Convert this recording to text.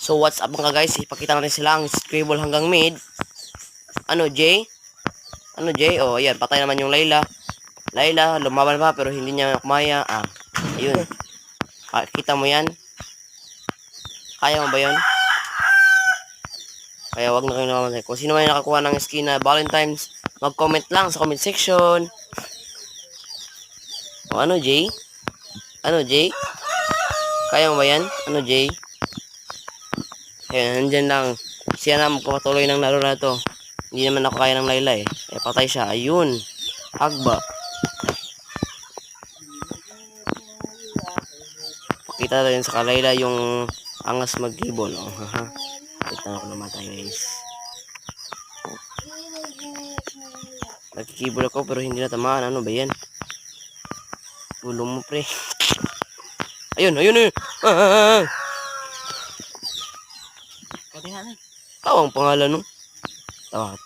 So what's up mga guys, ipakita natin sila ang scribble hanggang mid. Ano Jay? Ano Jay? Oh ayan, patay naman yung Layla. Layla, lumaban pa pero hindi niya kumaya. Ayun. Kita mo yan? Kaya mo ba yun? Kaya wag na kayo naman. Kung sino man yung nakakuha ng skin na Valentine's, mag-comment lang sa comment section. O ano Jay? Ano Jay? Kaya mo ba yan? Ano Jay? Ayan, nandyan lang. Siya na magpapatuloy ng laro na to. Hindi naman ako kaya ng Layla eh. Eh patay siya. Ayun. Agba. Pakita natin sa Layla yung angas mag-gibon. Oh, haha. Kita ako namatay guys. Nagkikibol ako pero hindi natamaan. Ano ba yan? Tulong mo pre. Ayun, ayun, ayun. Tawa ang pangalan no. Tawa.